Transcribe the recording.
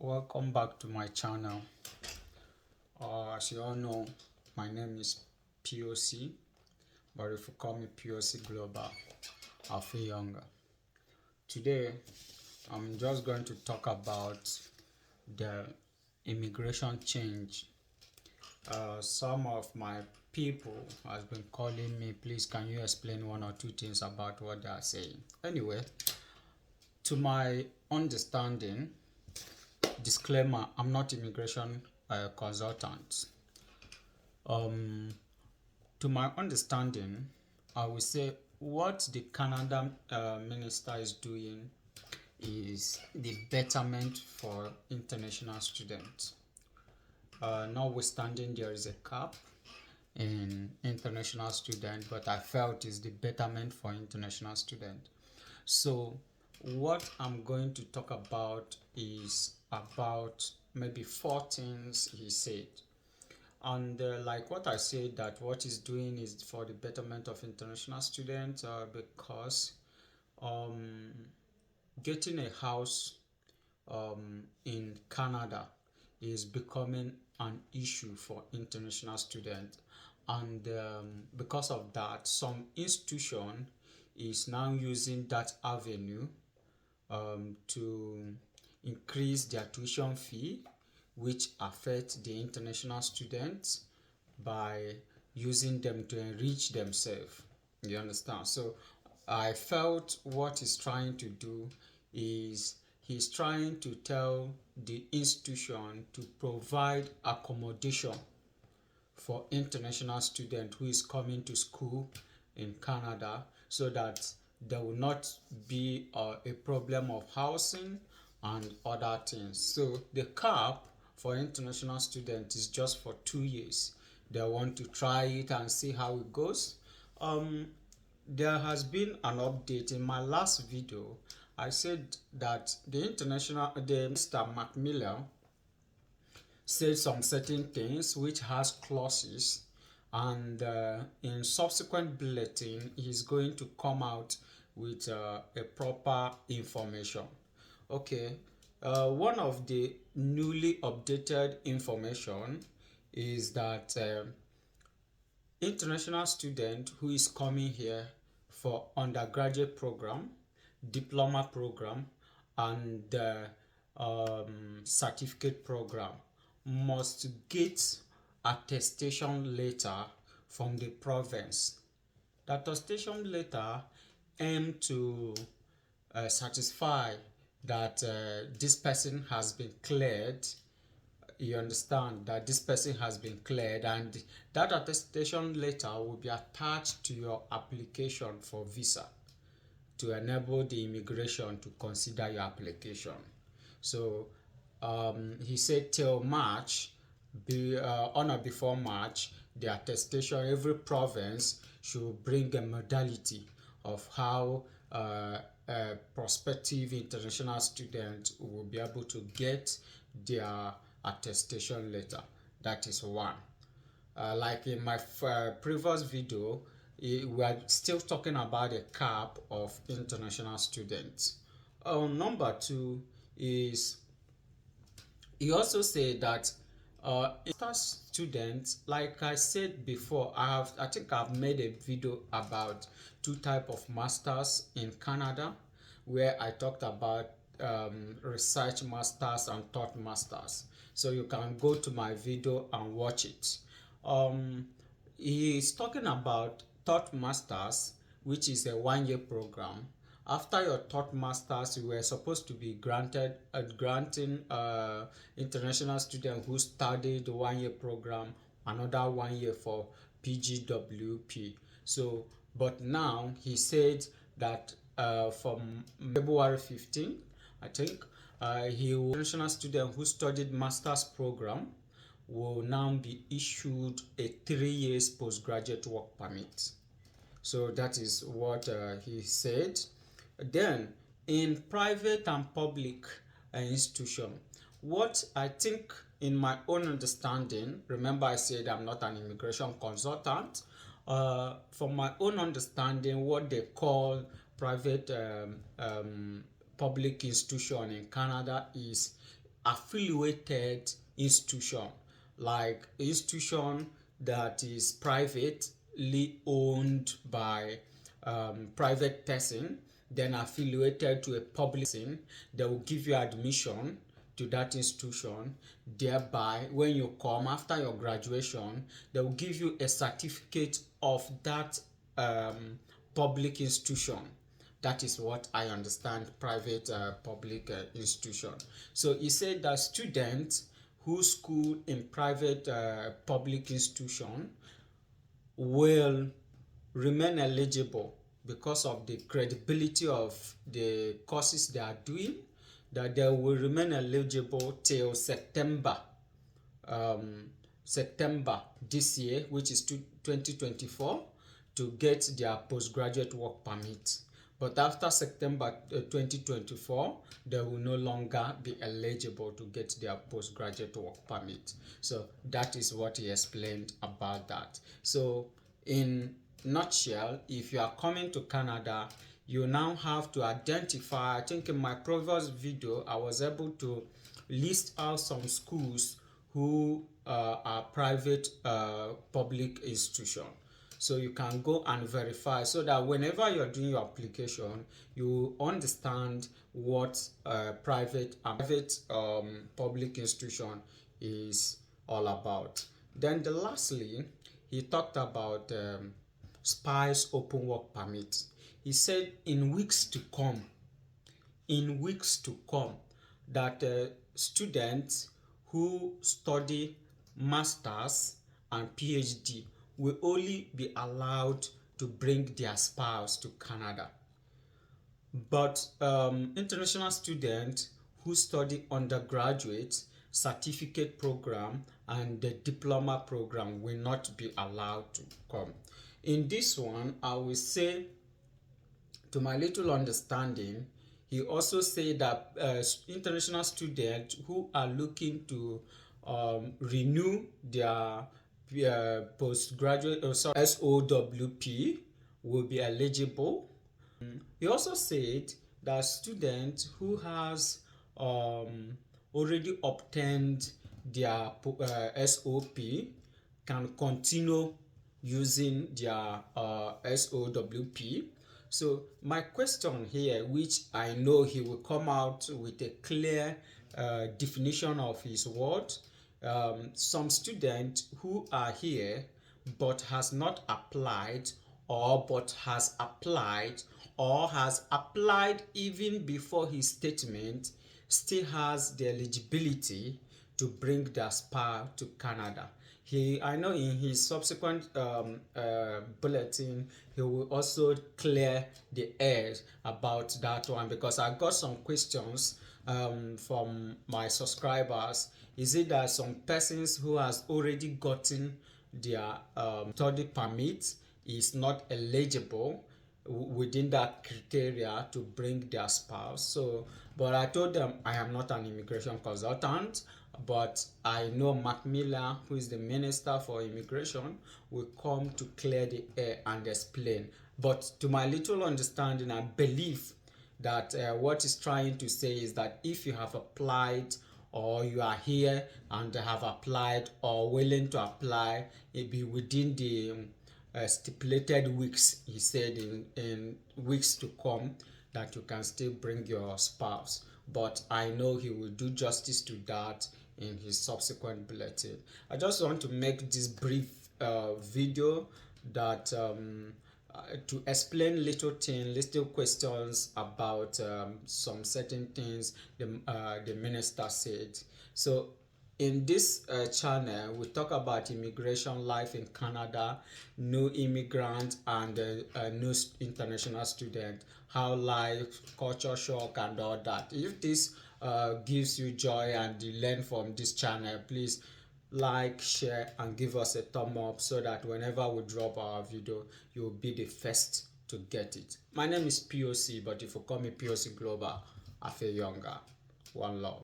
Welcome back to my channel. As you all know, my name is P.O.C, but if you call me P.O.C Global, I'll feel younger. Today, I'm just going to talk about the immigration change. Some of my people has been calling me, please can you explain one or two things about what they are saying. Anyway, to my understanding, disclaimer, I'm not immigration consultant. To my understanding, I would say what the Canada minister is doing is the betterment for international students. Notwithstanding, there is a cap in international students, but I felt is the betterment for international students. So what I'm going to talk about is about maybe 4 things he said. And like what I said, that what he's doing is for the betterment of international students, because getting a house in Canada is becoming an issue for international students, and because of that, some institution is now using that avenue to increase their tuition fee, which affect the international students by using them to enrich themselves. You understand? So I felt what he's trying to do is he's trying to tell the institution to provide accommodation for international student who is coming to school in Canada, so that there will not be a problem of housing and other things. So the cap for international students is just for 2 years. They want to try it and see how it goes. There has been an update. In my last video, I said that the Mr. Macmillan said some certain things which has clauses, and in subsequent bulletin he's going to come out with a proper information. Okay, one of the newly updated information is that international student who is coming here for undergraduate program, diploma program, and certificate program must get attestation letter from the province. The attestation letter aim to satisfy that this person has been cleared. You understand that this person has been cleared, and that attestation letter will be attached to your application for visa to enable the immigration to consider your application. So he said till March, on or before March, the attestation, every province should bring a modality of how prospective international students will be able to get their attestation letter. That is one. Like in my previous video, we are still talking about a cap of international students. Number two is he also said that master's students, like I said before, I think I've made a video about 2 types of masters in Canada, where I talked about research masters and thought masters. So you can go to my video and watch it. He is talking about thought masters, which is a 1-year program. After your thought masters, you were supposed to be granting international students who studied the 1-year program another 1 year for PGWP. So, but now he said that from February 15, I think, international student who studied master's program will now be issued a 3 years postgraduate work permit. So that is what he said. Then in private and public institution, what I think, in my own understanding, remember I said I'm not an immigration consultant, from my own understanding, what they call private public institution in Canada is affiliated institution, like institution that is privately owned by private person, then affiliated to a public person, they will give you admission to that institution. Thereby, when you come after your graduation, they will give you a certificate of that public institution. That is what I understand private public institution. So he said that students who school in private public institution will remain eligible because of the credibility of the courses they are doing, that they will remain eligible till September this year, which is 2024, to get their postgraduate work permit. But after September 2024, they will no longer be eligible to get their postgraduate work permit. So that is what he explained about that. So in nutshell, if you are coming to Canada, you now have to identify. I think in my previous video I was able to list out some schools who are private public institution. So you can go and verify, so that whenever you're doing your application, you understand what private public institution is all about. Then lastly, he talked about SPICE open work permit. He said in weeks to come, that students who study masters and PhD will only be allowed to bring their spouse to Canada. But international students who study undergraduate, certificate program, and the diploma program will not be allowed to come. In this one, I will say, to my little understanding, he also said that international students who are looking to renew their postgraduate SOWP will be eligible. He also said that students who has already obtained their SOP can continue using their SOWP. So my question here, which I know he will come out with a clear definition of his word. Some students who are here but has not applied, or but has applied, or has applied even before his statement, still has the eligibility to bring their spouse to Canada. I know in his subsequent bulletin, he will also clear the air about that one, because I got some questions from my subscribers. Is it that some persons who has already gotten their study permit is not eligible within that criteria to bring their spouse? So, but I told them I am not an immigration consultant, but I know Mark Miller, who is the Minister for Immigration, will come to clear the air and explain. But to my little understanding, I believe that what he's trying to say is that if you have applied, or you are here and have applied or willing to apply, it be within the stipulated weeks, he said, in weeks to come, that you can still bring your spouse. But I know he will do justice to that in his subsequent bulletin. I just want to make this brief video that to explain little questions about some certain things the minister said. So in this channel, we talk about immigration life in Canada, new immigrant and new international student, how life, culture shock and all that. If this gives you joy and you learn from this channel, please like, share and give us a thumb up, so that whenever we drop our video, you'll be the first to get it. My name is P.O.C, but if you call me P.O.C Global, I feel younger. One love.